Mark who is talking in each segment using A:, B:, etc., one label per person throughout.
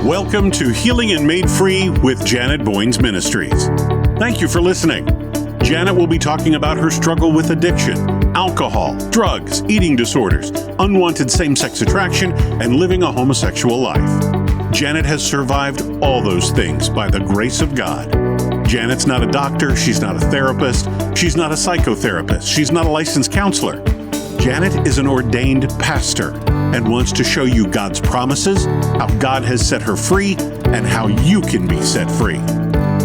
A: Welcome to Healing and Made Free with Janet Boynes Ministries. Thank you for listening. Janet will be talking about her struggle with addiction, alcohol, drugs, eating disorders, unwanted same-sex attraction, and living a homosexual life. Janet has survived all those things by the grace of God. Janet's not a doctor, she's not a therapist, she's not a psychotherapist, she's not a licensed counselor. Janet is an ordained pastor and wants to show you God's promises, how God has set her free, and how you can be set free.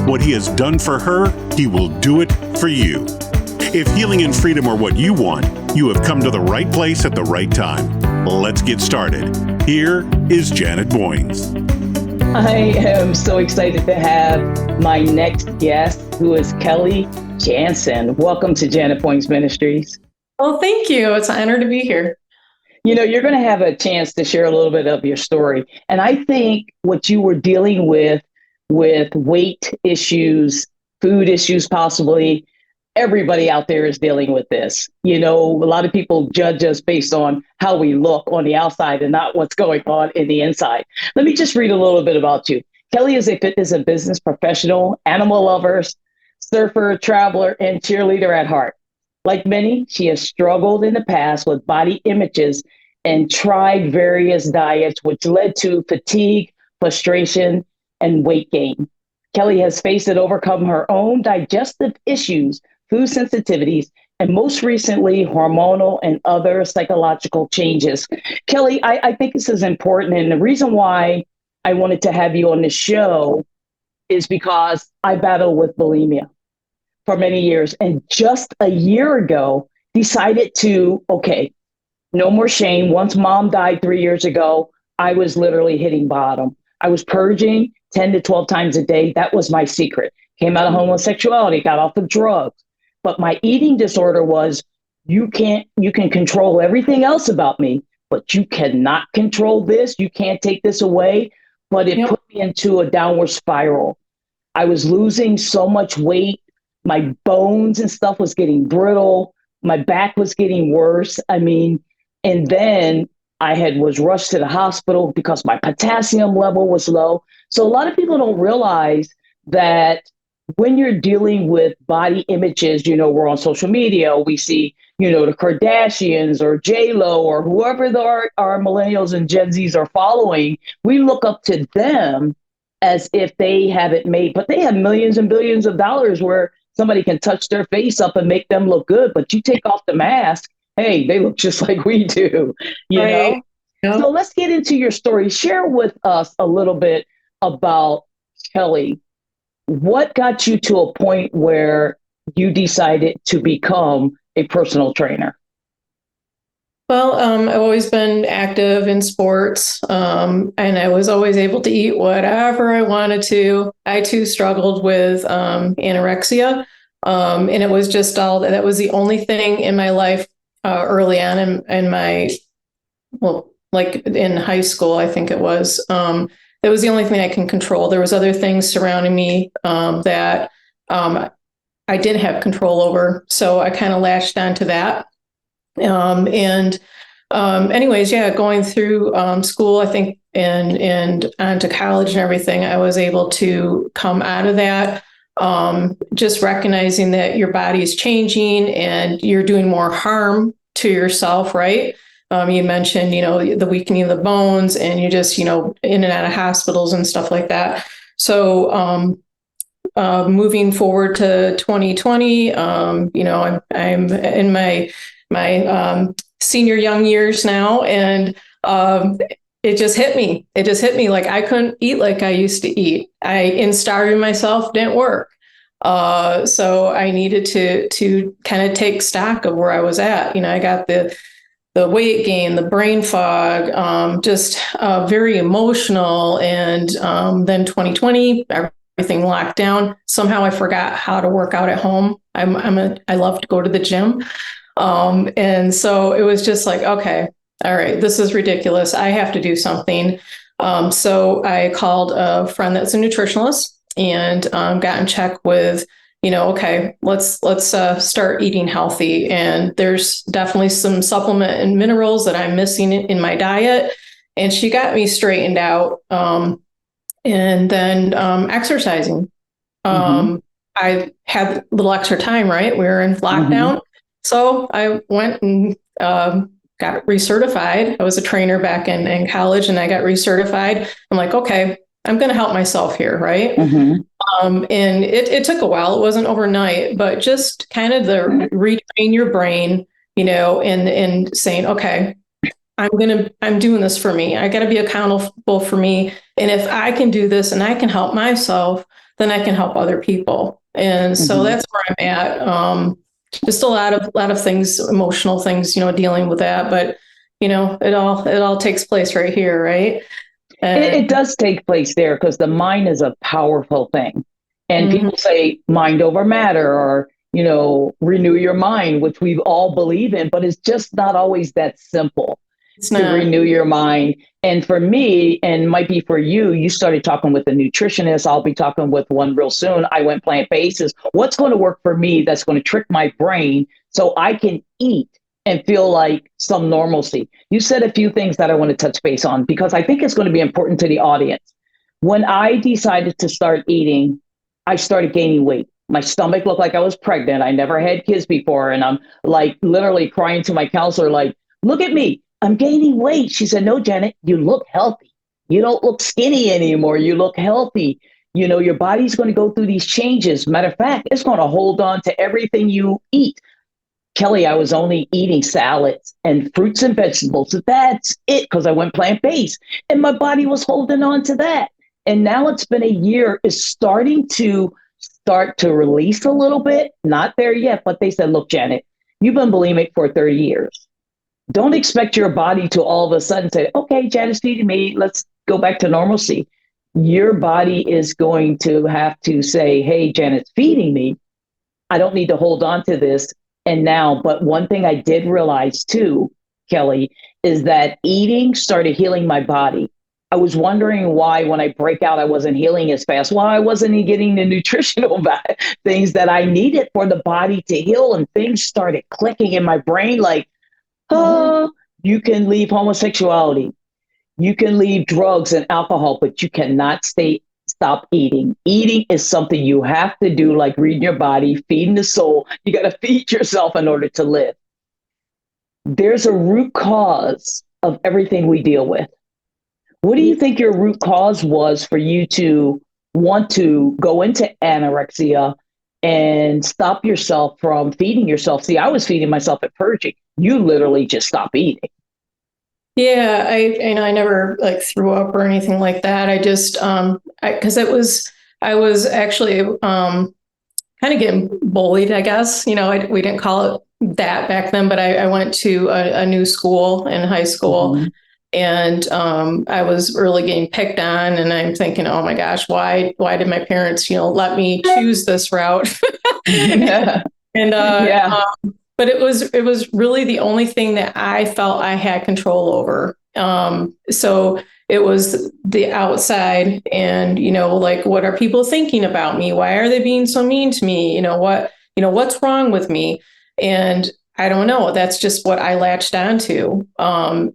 A: What He has done for her, He will do it for you. If healing and freedom are what you want, you have come to the right place at the right time. Let's get started. Here is Janet Boynes.
B: I am so excited to have my next guest, who is Kelly Jansens. Welcome to Janet Boynes Ministries.
C: Oh, thank you. It's an honor to be here.
B: You know, you're going to have a chance to share a little bit of your story. And I think what you were dealing with weight issues, food issues, possibly, everybody out there is dealing with this. You know, a lot of people judge us based on how we look on the outside and not what's going on in the inside. Let me just read a little bit about you. Kelly is a fitness and business professional, animal lover, surfer, traveler, and cheerleader at heart. Like many, she has struggled in the past with body images and tried various diets, which led to fatigue, frustration, and weight gain. Kelly has faced and overcome her own digestive issues, food sensitivities, and most recently, hormonal and other psychological changes. Kelly, I think this is important. And the reason why I wanted to have you on the show is because I battle with bulimia for many years. And just a year ago, decided to, okay, no more shame. Once mom died 3 years ago, I was literally hitting bottom. I was purging 10 to 12 times a day. That was my secret. Came out of homosexuality, got off of drugs. But my eating disorder was, you can control everything else about me, but you cannot control this. You can't take this away. But it put me into a downward spiral. I was losing so much weight. My bones and stuff was getting brittle. My back was getting worse. And then was rushed to the hospital because my potassium level was low. So a lot of people don't realize that when you're dealing with body images, you know, we're on social media, we see, you know, the Kardashians or J-Lo or whoever our millennials and Gen Zs are following, we look up to them as if they have it made, but they have millions and billions of dollars where somebody can touch their face up and make them look good, but you take off the mask, hey, they look just like we do, you know? Yeah. So let's get into your story. Share with us a little bit about Kelly. What got you to a point where you decided to become a personal trainer?
C: Well, I've always been active in sports, and I was always able to eat whatever I wanted to. I too struggled with anorexia, and it was just that was the only thing in my life early on in my, like in high school, I think it was. That was the only thing I can control. There was other things surrounding me that I didn't have control over, so I kind of latched onto that. Going through school, I think, and onto college and everything, I was able to come out of that, just recognizing that your body is changing and you're doing more harm to yourself, right? You mentioned, you know, the weakening of the bones and you just, you know, in and out of hospitals and stuff like that. So, moving forward to 2020, you know, I'm in my senior young years now, and it just hit me. It just hit me like I couldn't eat like I used to eat. And starving myself didn't work. So I needed to kind of take stock of where I was at. You know, I got the weight gain, the brain fog, just very emotional. And then 2020, everything locked down. Somehow I forgot how to work out at home. I love to go to the gym. And so it was just like, okay, all right, this is ridiculous. I have to do something. So I called a friend that's a nutritionalist and got in check with, you know, okay, let's start eating healthy. And there's definitely some supplement and minerals that I'm missing in my diet. And she got me straightened out. And then exercising. I had a little extra time, right? We were in lockdown. So I went and got recertified. I was a trainer back in college and I got recertified. I'm like, okay, I'm going to help myself here, right? And it took a while. It wasn't overnight, but just kind of the retrain your brain, and saying, okay, I'm doing this for me. I got to be accountable for me. And if I can do this and I can help myself, then I can help other people. And so that's where I'm at. Just a lot of things, emotional things, dealing with that. But, it all takes place right here, right?
B: It does take place there because the mind is a powerful thing. And people say mind over matter or, renew your mind, which we all believe in, but it's just not always that simple to renew your mind. And for me, and might be for you, you started talking with a nutritionist. I'll be talking with one real soon. I went plant-based. What's going to work for me that's going to trick my brain so I can eat and feel like some normalcy? You said a few things that I want to touch base on because I think it's going to be important to the audience. When I decided to start eating, I started gaining weight. My stomach looked like I was pregnant. I never had kids before. And I'm like literally crying to my counselor, like, look at me. I'm gaining weight. She said, no, Janet, you look healthy. You don't look skinny anymore. You look healthy. Your body's going to go through these changes. Matter of fact, it's going to hold on to everything you eat. Kelly, I was only eating salads and fruits and vegetables. That's it, because I went plant-based. And my body was holding on to that. And now it's been a year. It's starting to release a little bit. Not there yet, but they said, look, Janet, you've been bulimic for 30 years. Don't expect your body to all of a sudden say, okay, Janet's feeding me. Let's go back to normalcy. Your body is going to have to say, hey, Janet's feeding me. I don't need to hold on to this. And now, but one thing I did realize too, Kelly, is that eating started healing my body. I was wondering why when I break out, I wasn't healing as fast. Why I wasn't getting the nutritional things that I needed for the body to heal. And things started clicking in my brain like, oh, you can leave homosexuality. You can leave drugs and alcohol, but you cannot stop eating. Eating is something you have to do, like reading your body, feeding the soul. You got to feed yourself in order to live. There's a root cause of everything we deal with. What do you think your root cause was for you to want to go into anorexia and stop yourself from feeding yourself? See, I was feeding myself at purging. You literally just stop eating.
C: Yeah, I never like threw up or anything like that. I just because I was actually kind of getting bullied, I guess. We didn't call it that back then, but I went to a new school in high school. And I was really getting picked on, and I'm thinking, oh my gosh, why did my parents, let me choose this route?
B: Yeah.
C: But it was really the only thing that I felt I had control over. So it was the outside, and like, what are people thinking about me? Why are they being so mean to me? What's wrong with me? And I don't know. That's just what I latched onto,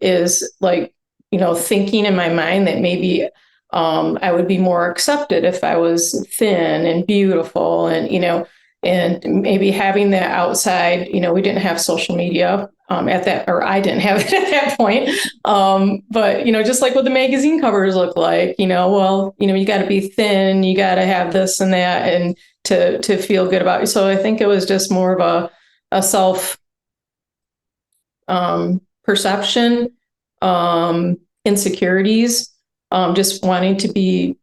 C: is like, thinking in my mind that maybe I would be more accepted if I was thin and beautiful and maybe having that outside, we didn't have social media at that, or I didn't have it at that point. But, just like what the magazine covers look like, you got to be thin, you got to have this and that, and to feel good about you. So I think it was just more of a self perception, insecurities, just wanting to be,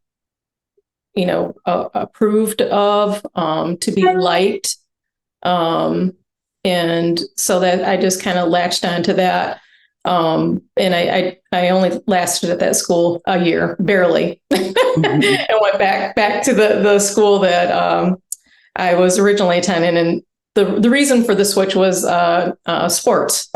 C: approved of, to be liked. And so that I just kind of latched onto that. And I only lasted at that school a year, barely, and went back to the school that I was originally attending. And the reason for the switch was sports.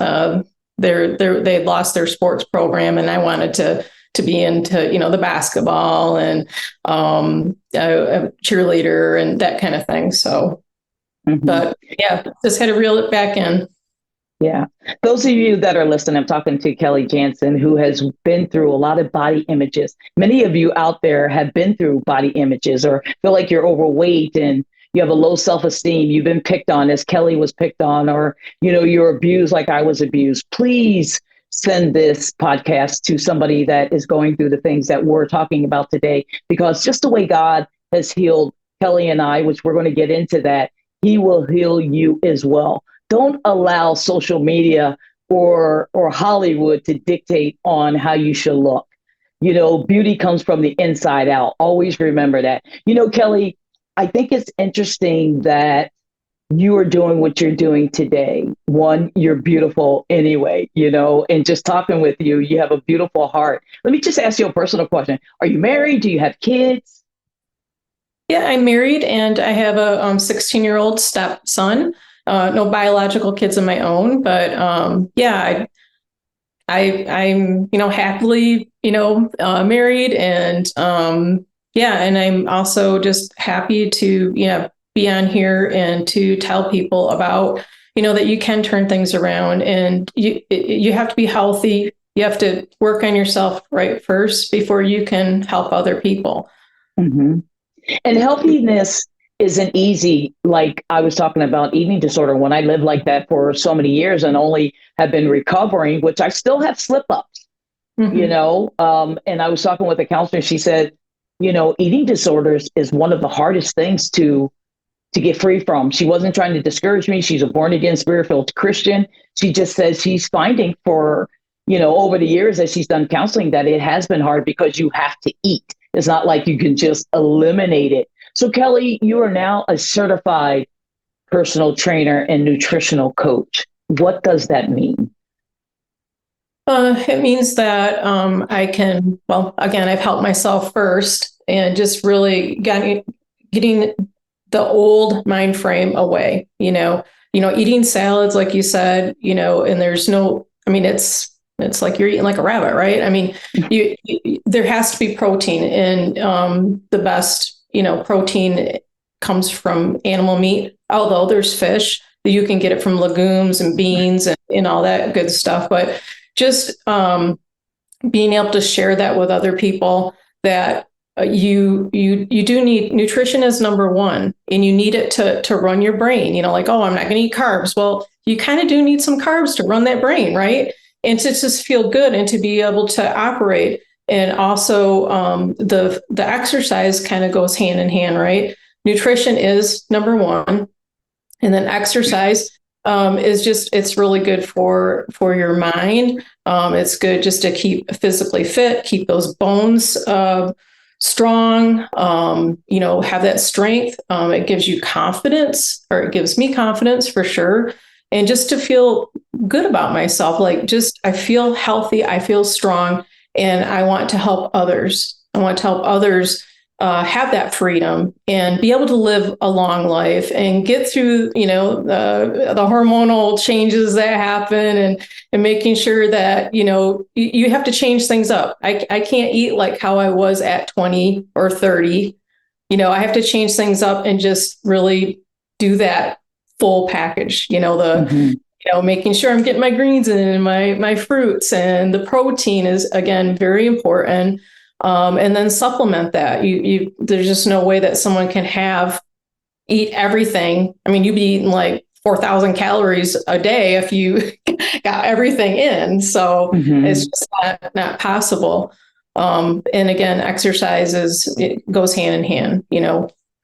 C: They lost their sports program, and I wanted to be into the basketball and a cheerleader and that kind of thing. So, but yeah, just had to reel it back in.
B: Yeah. Those of you that are listening, I'm talking to Kelly Jansen, who has been through a lot of body images. Many of you out there have been through body images or feel like you're overweight and you have a low self-esteem. You've been picked on as Kelly was picked on, or, you're abused like I was abused. Please send this podcast to somebody that is going through the things that we're talking about today, because just the way God has healed Kelly and I, which we're going to get into that, he will heal you as well. Don't allow social media or Hollywood to dictate on how you should look. Beauty comes from the inside out. Always remember that. Kelly, I think it's interesting that you are doing what you're doing today. One, you're beautiful anyway, and just talking with you, you have a beautiful heart. Let me just ask you a personal question. Are you married? Do you have kids?
C: Yeah, I'm married and I have a 16-year-old stepson. No biological kids of my own, but yeah, I'm happily married, and yeah, and I'm also just happy to be on here and to tell people about that you can turn things around, and you have to be healthy. You have to work on yourself right first before you can help other people.
B: Mm-hmm. And healthiness isn't easy. Like I was talking about eating disorder, when I lived like that for so many years and only have been recovering, which I still have slip ups, mm-hmm. And I was talking with a counselor. She said, eating disorders is one of the hardest things to get free from. She wasn't trying to discourage me. She's a born again, spirit-filled Christian. She just says she's finding over the years that she's done counseling, that it has been hard because you have to eat. It's not like you can just eliminate it. So Kelly, you are now a certified personal trainer and nutritional coach. What does that mean?
C: It means that I can, well, again, I've helped myself first and just really getting the old mind frame away, eating salads, like you said, and there's no, it's like you're eating like a rabbit, right? There has to be protein, and the best, protein comes from animal meat, although there's fish, you can get it from legumes and beans and all that good stuff. But just being able to share that with other people, that you do need nutrition as number one, and you need it to run your brain, I'm not going to eat carbs. Well, you kind of do need some carbs to run that brain, right? And to just feel good and to be able to operate. And also the exercise kind of goes hand in hand, right? Nutrition is number one. And then exercise it's really good for your mind. It's good just to keep physically fit, keep those bones strong, have that strength. It gives you confidence, or it gives me confidence for sure. And just to feel good about myself, I feel healthy, I feel strong, and I want to help others. I want to help others have that freedom and be able to live a long life and get through, the hormonal changes that happen, and making sure that, you have to change things up. I can't eat like how I was at 20 or 30. I have to change things up and just really do that full package, mm-hmm. Making sure I'm getting my greens in and my fruits, and the protein is, again, very important. And then supplement that. There's just no way that someone can eat everything. You'd be eating like 4,000 calories a day if you got everything in. So mm-hmm. It's just not possible. And again, it goes hand in hand.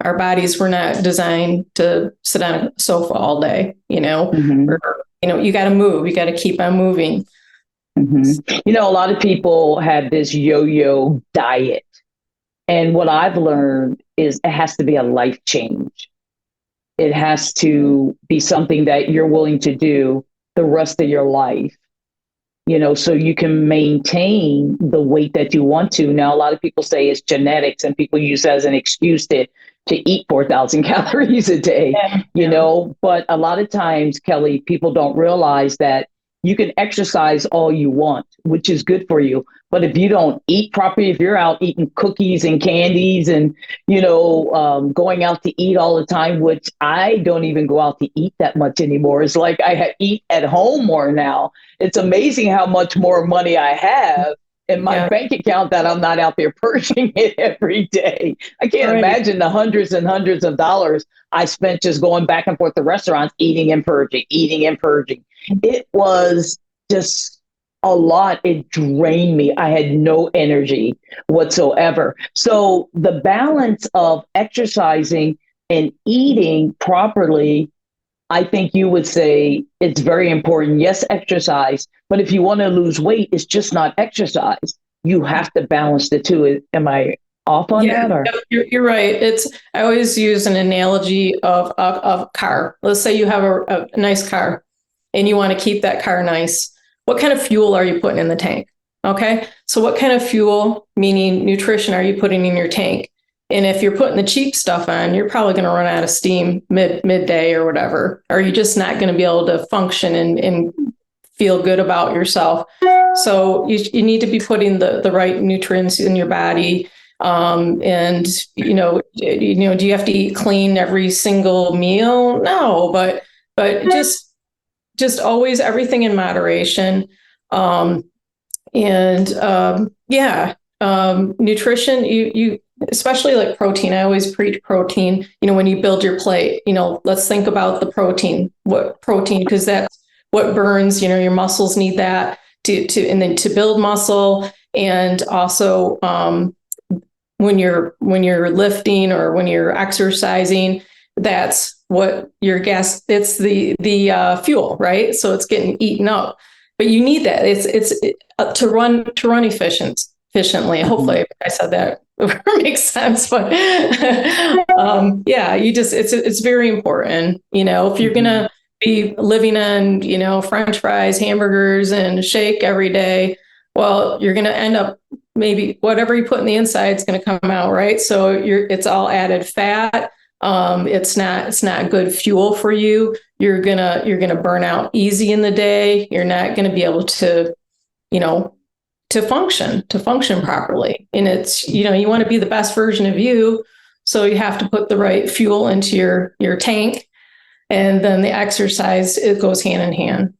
C: Our bodies were not designed to sit on a sofa all day, mm-hmm. You got to move, you got to keep on moving.
B: Mm-hmm. A lot of people have this yo-yo diet. And what I've learned is it has to be a life change. It has to be something that you're willing to do the rest of your life, so you can maintain the weight that you want to. Now, a lot of people say it's genetics, and people use that as an excuse to eat 4,000 calories a day, but a lot of times, Kelly, people don't realize that you can exercise all you want, which is good for you, But if you don't eat properly, if you're out eating cookies and candies and, going out to eat all the time, which I don't even go out to eat that much anymore. It's like eat at home more now. It's amazing how much more money I have in my bank account that I'm not out there purging it every day. I can't imagine the hundreds and hundreds of dollars I spent just going back and forth to restaurants, eating and purging, eating and purging. It was just a lot. It drained me. I had no energy whatsoever. So the balance of exercising and eating properly, I think you would say it's very important. Yes, exercise, but if you want to lose weight, it's just not exercise. You have to balance the two. Am I off on that? Or?
C: You're right. I always use an analogy of a car. Let's say you have a nice car and you want to keep that car nice. What kind of fuel are you putting in the tank? Okay. So what kind of fuel, meaning nutrition, are you putting in your tank? And if you're putting the cheap stuff on, you're probably going to run out of steam midday or whatever. Or you're just not going to be able to function and feel good about yourself. So you need to be putting the right nutrients in your body. And do you have to eat clean every single meal? No, but just always everything in moderation. Nutrition, you especially like protein. I always preach protein. When you build your plate, let's think about the protein. What protein? Because that's what burns. Your muscles need that to build muscle, and also when you're lifting or when you're exercising, that's what your gas. It's the fuel, right? So it's getting eaten up, but you need that. It's to run efficiently. Mm-hmm. Hopefully, I said that makes sense, but it's very important. If you're gonna be living on French fries, hamburgers, and shake every day, well, you're gonna end up maybe whatever you put in the inside is gonna come out, right? So it's all added fat. It's not good fuel for you. You're gonna burn out easy in the day. You're not gonna be able to function properly. And it's, you want to be the best version of you. So you have to put the right fuel into your tank. And then the exercise, it goes hand in hand,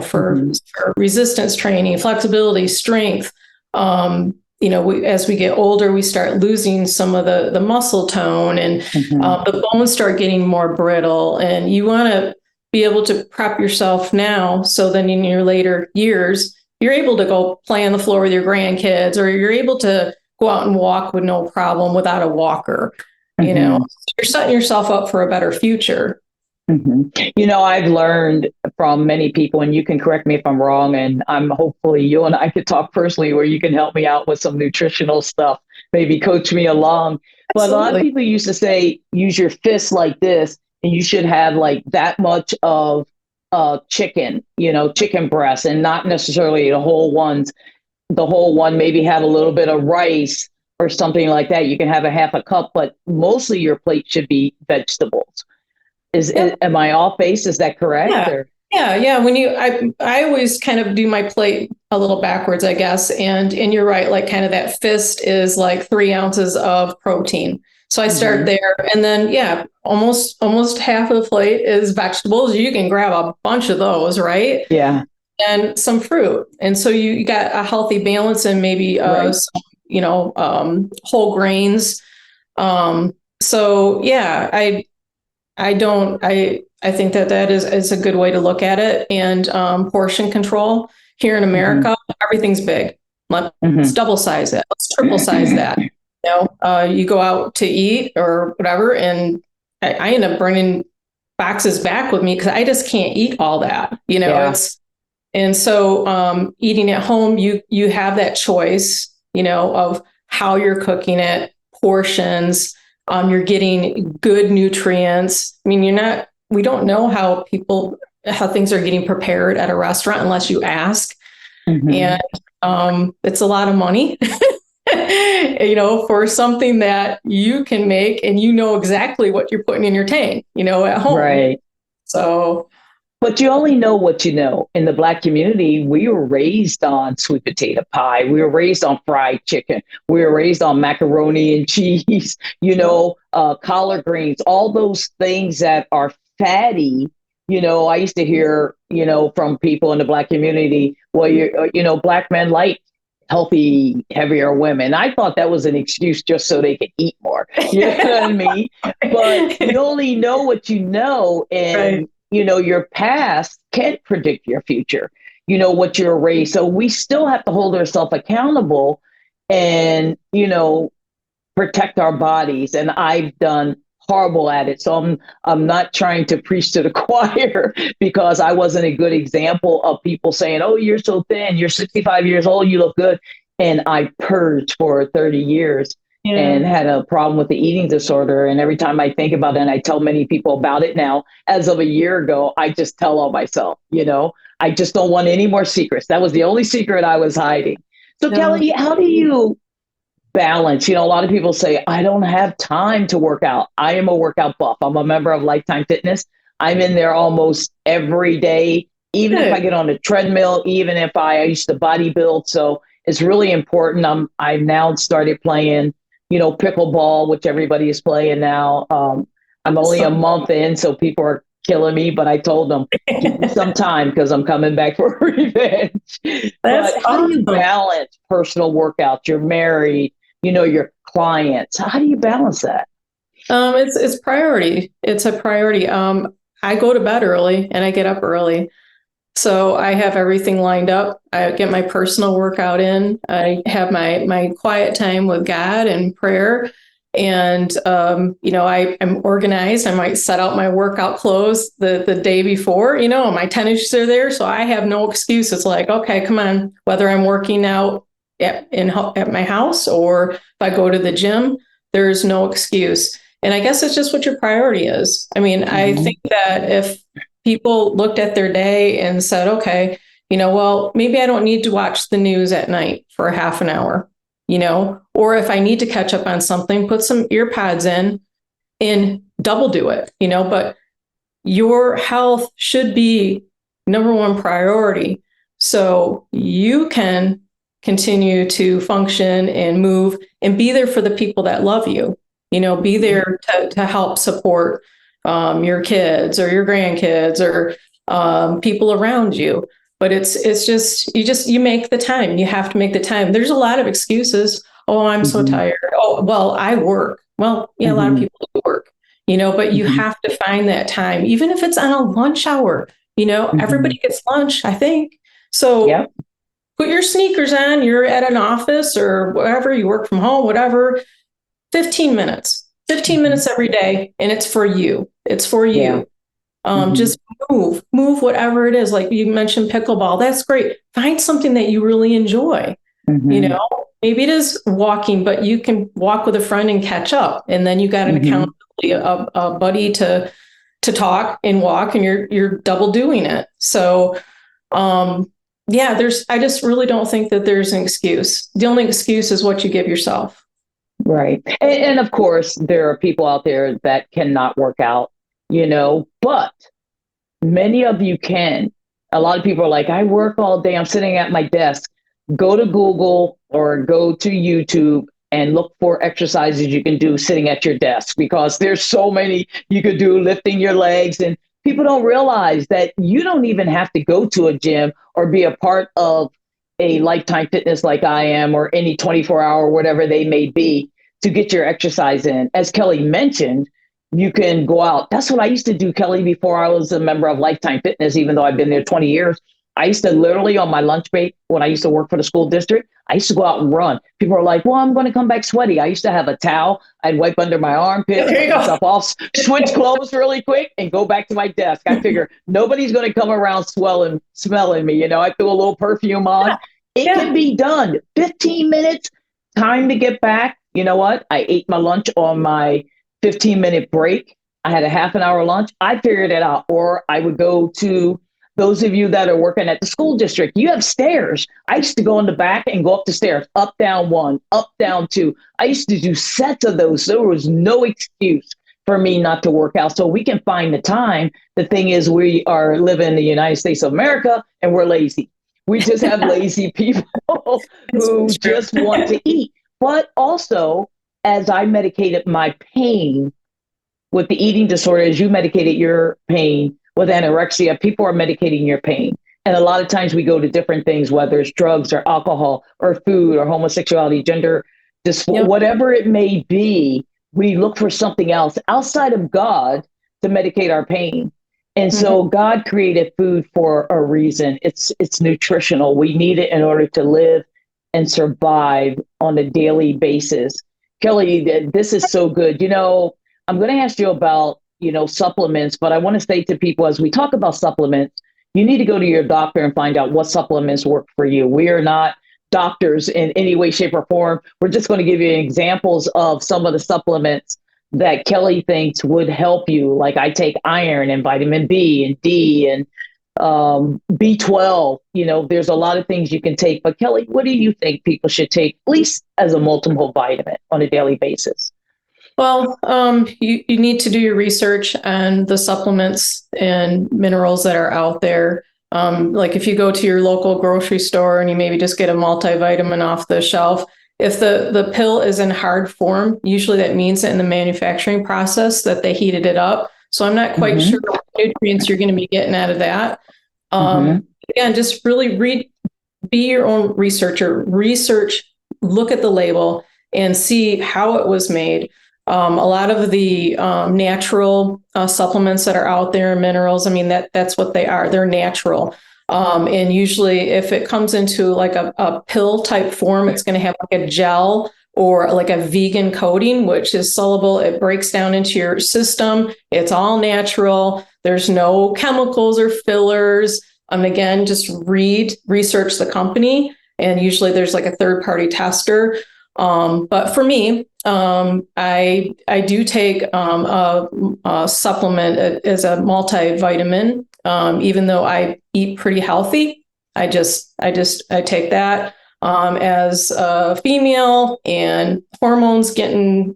C: for resistance training, flexibility, strength. As we get older, we start losing some of the muscle tone, and the bones start getting more brittle, and you want to be able to prep yourself now. So then in your later years, you're able to go play on the floor with your grandkids, or you're able to go out and walk with no problem without a walker. You're setting yourself up for a better future.
B: I've learned from many people, and you can correct me if I'm wrong, and hopefully you and I could talk personally where you can help me out with some nutritional stuff, maybe coach me along. Absolutely. But a lot of people used to say, use your fist like this, and you should have like that much of chicken breast, and not necessarily the whole one, maybe have a little bit of rice or something like that. You can have a half a cup, but mostly your plate should be vegetables. Am I off base? Is that correct?
C: Yeah. I always kind of do my plate a little backwards, I guess. And you're right. Like kind of that fist is like 3 ounces of protein. So I start there, and then, almost half of the plate is vegetables. You can grab a bunch of those, right? Yeah. And some fruit. And so you got a healthy balance, and maybe, whole grains. I think that is a good way to look at it. And portion control here in America, everything's big. Let's double size it. Let's triple size that. You go out to eat or whatever, and I end up bringing boxes back with me because I just can't eat all that. And so eating at home, you have that choice, of how you're cooking it, portions. You're getting good nutrients. I mean, we don't know how things are getting prepared at a restaurant unless you ask. And it's a lot of money, for something that you can make, and exactly what you're putting in your tank, at home. Right. So.
B: But you only know what you know. In the Black community, we were raised on sweet potato pie. We were raised on fried chicken. We were raised on macaroni and cheese, collard greens, all those things that are fatty. I used to hear, from people in the Black community, well, Black men like healthy, heavier women. I thought that was an excuse just so they could eat more. You know what I mean? But you only know what you know. And
C: Right.
B: your past can't predict your future, what you're raised. So we still have to hold ourselves accountable and, protect our bodies. And I've done horrible at it. So I'm not trying to preach to the choir because I wasn't a good example of people saying, oh, you're so thin, you're 65 years old, you look good. And I purged for 30 years. Yeah. And had a problem with the eating disorder. And every time I think about it, and I tell many people about it now, as of a year ago, I just tell on myself, I just don't want any more secrets. That was the only secret I was hiding. So no. Kelly, how do you balance? A lot of people say, I don't have time to work out. I am a workout buff. I'm a member of Lifetime Fitness. I'm in there almost every day, even if I get on a treadmill, even if I used to bodybuild. So it's really important. I've now started playing pickleball, which everybody is playing now. I'm only a month in, so people are killing me, but I told them, give me some time because I'm coming back for revenge. But how do you balance personal workouts? You're married, your clients. How do you balance that?
C: It's priority. It's a priority. I go to bed early and I get up early. So I have everything lined up. I get my personal workout in. I have my quiet time with God and prayer. And, I'm organized. I might set out my workout clothes the day before, my tennis shoes are there. So I have no excuse. It's like, okay, come on, whether I'm working out at my house or if I go to the gym, there's no excuse. And I guess it's just what your priority is. I mean, I think that if people looked at their day and said, okay, well, maybe I don't need to watch the news at night for a half an hour, or if I need to catch up on something, put some ear pods in and double do it, but your health should be number one priority. So you can continue to function and move and be there for the people that love you, be there to help support your kids or your grandkids or people around you. But it's just, you make the time. You have to make the time. There's a lot of excuses. Oh, I'm so tired. Oh, well, I work. Well, yeah, a lot of people do work, but you have to find that time, even if it's on a lunch hour, everybody gets lunch, I think. So put your sneakers on, you're at an office or wherever, you work from home, whatever, 15 minutes every day. And it's for you. It's for you. Just move whatever it is. Like you mentioned pickleball. That's great. Find something that you really enjoy. Maybe it is walking, but you can walk with a friend and catch up. And then you got an accountability, a buddy to talk and walk, and you're double doing it. So, I just really don't think that there's an excuse. The only excuse is what you give yourself.
B: Right. And of course, there are people out there that cannot work out, but many of you can. A lot of people are like, I work all day. I'm sitting at my desk. Go to Google or go to YouTube and look for exercises you can do sitting at your desk, because there's so many you could do, lifting your legs. And people don't realize that you don't even have to go to a gym or be a part of a Lifetime Fitness like I am, or any 24-hour, whatever they may be, to get your exercise in. As Kelly mentioned, you can go out. That's what I used to do, Kelly, before I was a member of Lifetime Fitness, even though I've been there 20 years. I used to literally, on my lunch break, when I used to work for the school district, I used to go out and run. People are like, well, I'm going to come back sweaty. I used to have a towel. I'd wipe under my armpits, get myself off, switch clothes really quick, and go back to my desk. I figure nobody's going to come around smelling me. I threw a little perfume on. It can be done. 15 minutes, time to get back. You know what? I ate my lunch on my 15-minute break. I had a half an hour lunch. I figured it out. Or I would go to, those of you that are working at the school district, you have stairs. I used to go in the back and go up the stairs, up, down one, up, down two. I used to do sets of those. There was no excuse for me not to work out. So we can find the time. The thing is, we are living in the United States of America and we're lazy. We just have lazy people who just want to eat. But also, as I medicated my pain with the eating disorder, as you medicated your pain with anorexia, people are medicating your pain. And a lot of times we go to different things, whether it's drugs or alcohol or food or homosexuality, gender dysphoria, whatever it may be, we look for something else outside of God to medicate our pain. And so God created food for a reason. It's nutritional. We need it in order to live and survive on a daily basis. Kelly, this is so good. You know, I'm going to ask you about, supplements, but I want to say to people, as we talk about supplements, you need to go to your doctor and find out what supplements work for you. We are not doctors in any way, shape, or form. We're just going to give you examples of some of the supplements that Kelly thinks would help you. Like I take iron and vitamin B and D and B12. There's a lot of things you can take. But Kelly, what do you think people should take, at least as a multiple vitamin on a daily basis?
C: Well, you need to do your research on the supplements and minerals that are out there. Like if you go to your local grocery store and you maybe just get a multivitamin off the shelf, if the pill is in hard form, usually that means that in the manufacturing process that they heated it up. So I'm not quite sure what nutrients you're going to be getting out of that. Again, just really be your own researcher, look at the label and see how it was made. A lot of the natural supplements that are out there, minerals, I mean, that's what they are. They're natural. And usually if it comes into like a pill type form, it's going to have like a gel or like a vegan coating, which is soluble. It breaks down into your system. It's all natural. There's no chemicals or fillers. Again, just research the company. And usually there's like a third party tester. But for me, I do take a supplement as a multivitamin. Even though I eat pretty healthy, I take that as a female, and hormones going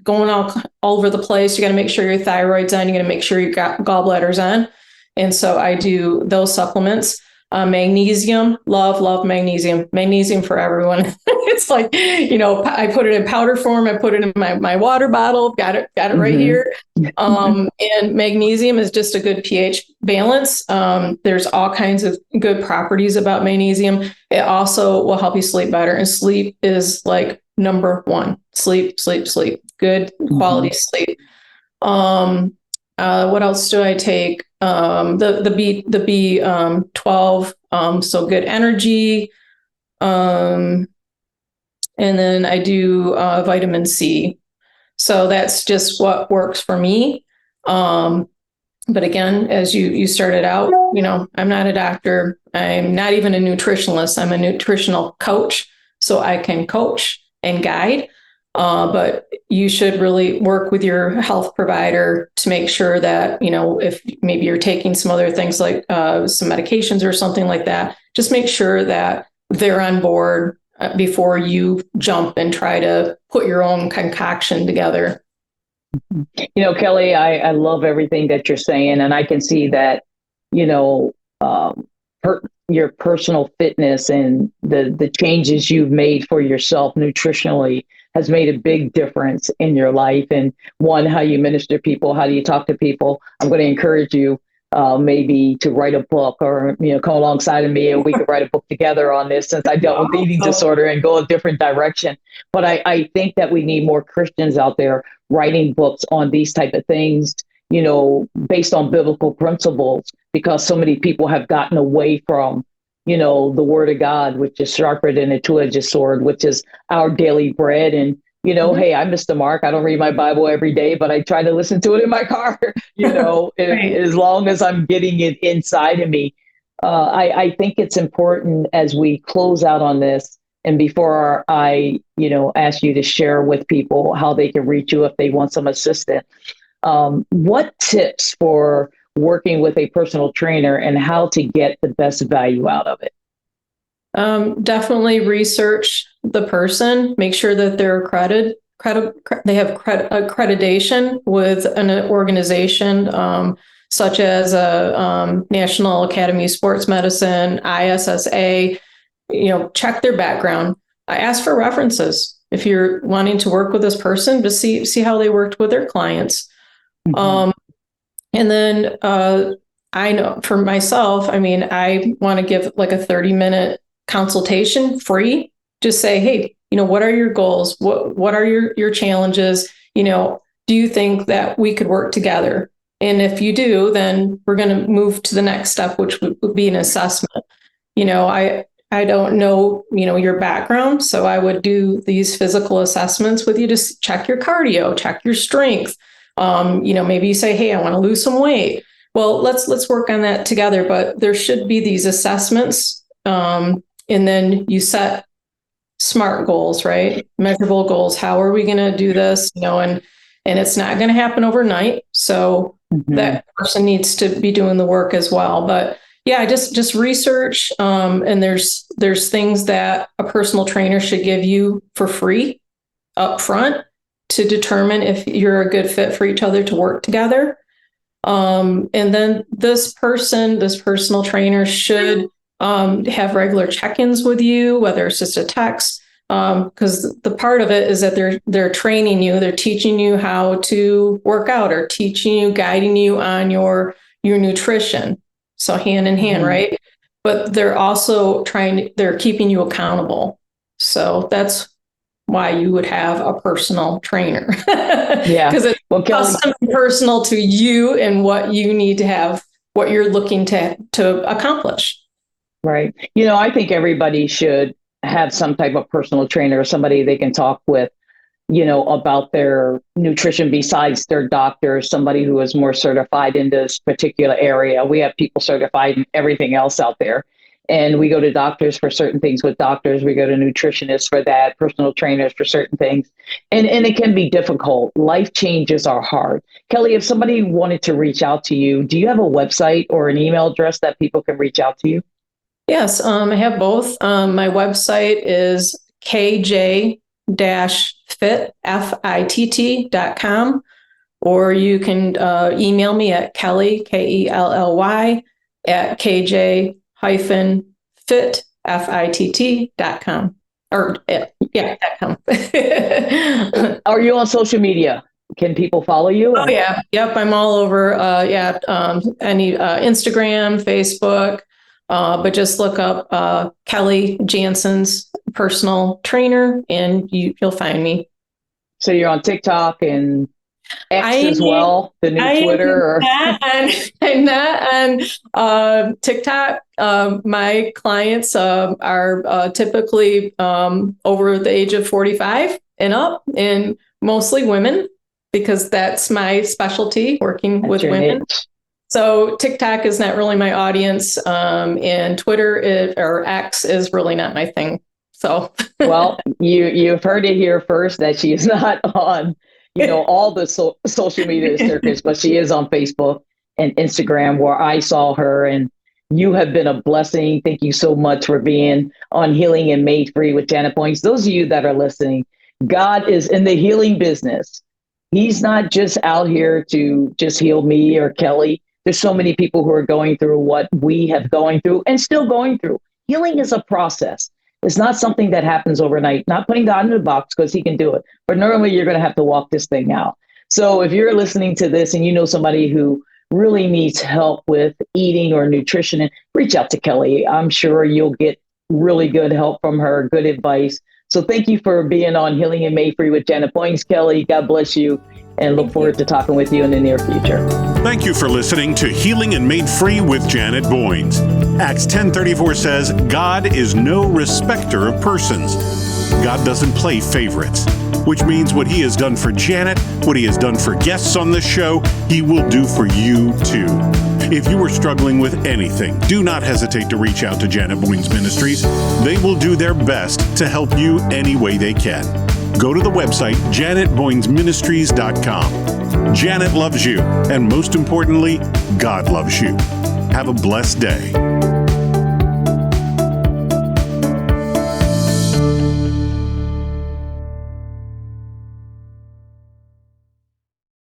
C: all over the place. You got to make sure your thyroid's on. You got to make sure your gallbladder's on. And so I do those supplements. Magnesium, love magnesium for everyone. It's like, I put it in powder form. I put it in my water bottle. Got it right here. And magnesium is just a good pH balance. There's all kinds of good properties about magnesium. It also will help you sleep better. And sleep is like number one. Sleep, good quality sleep. What else do I take? The B12, so good energy. And then I do vitamin C. So that's just what works for me. But again, as you started out, I'm not a doctor. I'm not even a nutritionalist. I'm a nutritional coach. So I can coach and guide. But you should really work with your health provider to make sure that, if maybe you're taking some other things like some medications or something like that, just make sure that they're on board before you jump and try to put your own concoction together.
B: Kelly, I love everything that you're saying. And I can see that, your personal fitness and the changes you've made for yourself nutritionally has made a big difference in your life. And one, how you minister to people, how do you talk to people? I'm going to encourage you maybe to write a book or, come alongside of me and we could write a book together on this, since I dealt with eating disorder and go a different direction. But I think that we need more Christians out there writing books on these type of things, based on biblical principles, because so many people have gotten away from the word of God, which is sharper than a two-edged sword, which is our daily bread. And, hey, I missed the mark. I don't read my Bible every day, but I try to listen to it in my car, right. As long as I'm getting it inside of me. I think it's important as we close out on this, and before I, ask you to share with people how they can reach you if they want some assistance, what tips for working with a personal trainer and how to get the best value out of it?
C: Definitely research the person, make sure that they're accreditation with an organization such as a National Academy of Sports Medicine, ISSA. Check their background. I ask for references. If you're wanting to work with this person, just see how they worked with their clients. Mm-hmm. And then I know for myself, I want to give like a 30-minute consultation free. Just say, hey, what are your goals? What are your challenges? Do you think that we could work together? And if you do, then we're going to move to the next step, which would be an assessment. I don't know, your background. So I would do these physical assessments with you to check your cardio, check your strength. Maybe you say, hey, I want to lose some weight. Well, let's work on that together. But there should be these assessments. And then you set SMART goals, right? Measurable goals. How are we going to do this? And it's not going to happen overnight. So that person needs to be doing the work as well. But yeah, just research. And there's things that a personal trainer should give you for free up front to determine if you're a good fit for each other to work together. And then this personal trainer should have regular check-ins with you, whether it's just a text, because the part of it is that they're training you, they're teaching you how to work out, or teaching you, guiding you on your nutrition. So hand in hand, right? But they're also they're keeping you accountable. So that's why you would have a personal trainer. Yeah. Because it's custom personal to you and what you need to have, what you're looking to accomplish.
B: Right. I think everybody should have some type of personal trainer, somebody they can talk with, about their nutrition besides their doctor, somebody who is more certified in this particular area. We have people certified in everything else out there. And we go to doctors for certain things with doctors. We go to nutritionists for that, personal trainers for certain things. And it can be difficult. Life changes are hard. Kelly, if somebody wanted to reach out to you, do you have a website or an email address that people can reach out to you?
C: Yes, I have both. My website is KJ-FITT.com, or you can email me at Kelly, KELLY, at KJ-FITT.com. .com.
B: Are you on social media? Can people follow you?
C: Oh, yeah. Yep. I'm all over. Any Instagram, Facebook. But just look up Kelly Jansens, personal trainer, and you'll find me. So
B: you're on TikTok and X as well, the new Twitter?
C: I'm not on TikTok. My clients are typically over the age of 45 and up, and mostly women, because that's my specialty, working with women. Niche. So TikTok is not really my audience, and Twitter or X is really not my thing. So,
B: well, you've heard it here first that she is not on, all the social media circuits, but she is on Facebook and Instagram, where I saw her, and you have been a blessing. Thank you so much for being on Healing and Made Free with Janet Boynes. Those of you that are listening, God is in the healing business. He's not just out here to just heal me or Kelly. There's so many people who are going through what we have going through and still going through. Healing is a process. It's not something that happens overnight. Not putting God in a box because he can do it. But normally you're going to have to walk this thing out. So if you're listening to this and you know somebody who really needs help with eating or nutrition, reach out to Kelly. I'm sure you'll get really good help from her, good advice. So thank you for being on Healing and Made Free with Janet Boynes, Kelly. God bless you, and look forward to talking with you in the near future.
A: Thank you for listening to Healing and Made Free with Janet Boynes. Acts 10:34 says, God is no respecter of persons. God doesn't play favorites, which means what he has done for Janet, what he has done for guests on this show, he will do for you too. If you are struggling with anything, do not hesitate to reach out to Janet Boynes Ministries. They will do their best to help you any way they can. Go to the website, janetboynesministries.com. Janet loves you, and most importantly, God loves you. Have a blessed day.